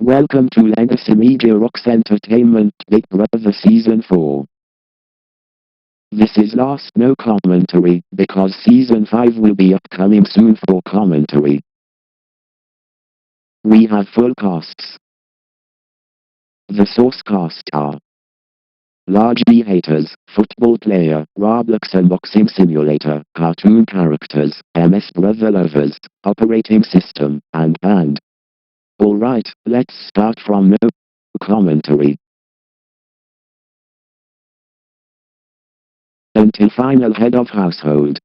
Welcome to Legacy Media Rocks Entertainment Big Brother Season 4. This is last no commentary, because Season 5 will be upcoming soon for commentary. We have full casts. The source cast are largely haters, football player, Roblox unboxing simulator, cartoon characters, MS Brother lovers, operating system, and band. Alright, let's start from no commentary until final head of household.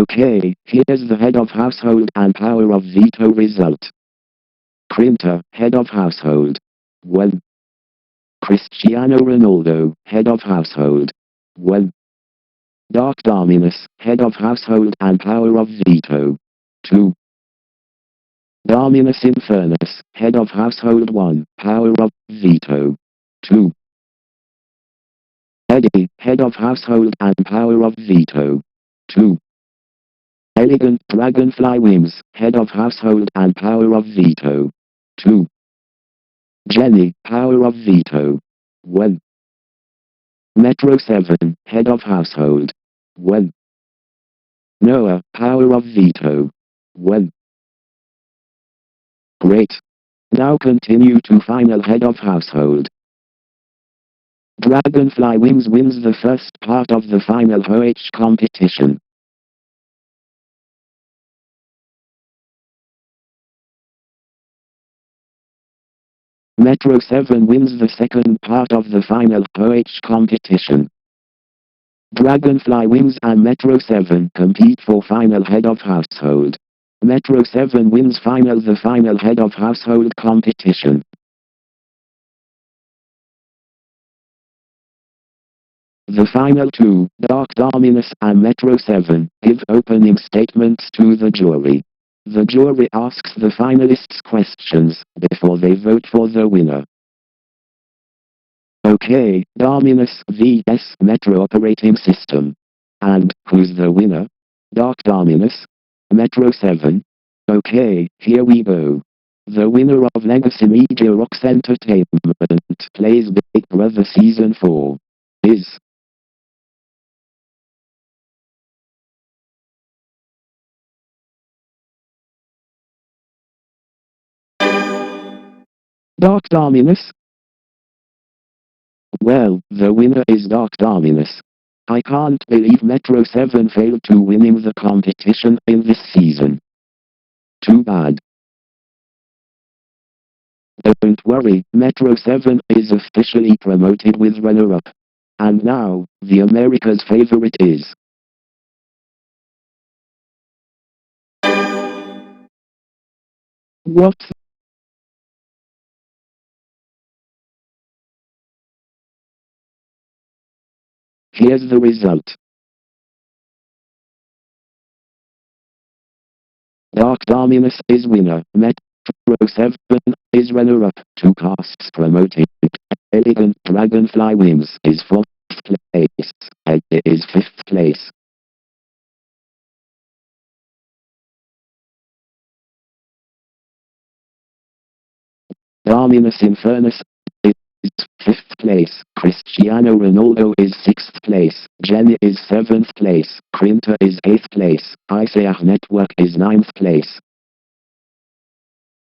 Okay, here's the head of household and power of veto result. Printer, head of household. 1. Cristiano Ronaldo, head of household. 1. Dark Dominus, head of household and power of veto. 2. Dominus Infernus, head of household 1, power of veto. 2. Eddie, head of household and power of veto. 2. Elegant Dragonfly Wings, head of household and power of veto. 2. Jenny, power of veto. 1. Metro 7, head of household. 1. Noah, power of veto. 1. Great. Now continue to final head of household. Dragonfly Wings wins the first part of the final HOH competition. Metro 7 wins the second part of the final HOH competition. Dragonfly Wings and Metro 7 compete for final head of household. Metro 7 wins the final head of household competition. The final two, Dark Dominus and Metro 7, give opening statements to the jury. The jury asks the finalists questions before they vote for the winner. Okay, Dominus vs Metro operating system. And who's the winner? Dark Dominus? Metro 7? Okay, here we go. The winner of Legacy Media Rocks Entertainment Plays Big Brother Season 4 is Dark Dominus. Well, the winner is Dark Dominus. I can't believe Metro 7 failed to winning the competition in this season. Too bad. Don't worry, Metro 7 is officially promoted with runner-up. And now, the America's favorite is... What? Here's the result. Dark Dominus is winner. Metro 7 is runner-up. Two casts promoted. Elegant Dragonfly Wings is 4th place. And it is 5th place. Dominus Infernus is 5th place. Cristiano Ronaldo is 6th place. Jenny is 7th place. Printer is 8th place. Isaiah Network is 9th place.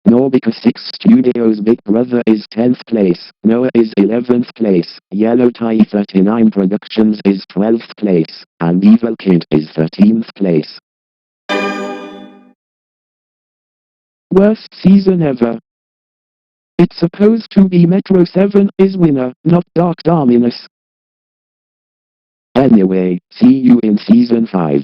Norbica 6 Studios Big Brother is 10th place. Noah is 11th place. Yellow Tie 39 Productions is 12th place. And Evil Kid is 13th place. Worst season ever. It's supposed to be Metro 7 is winner, not Dark Dominus. Anyway, see you in season 5.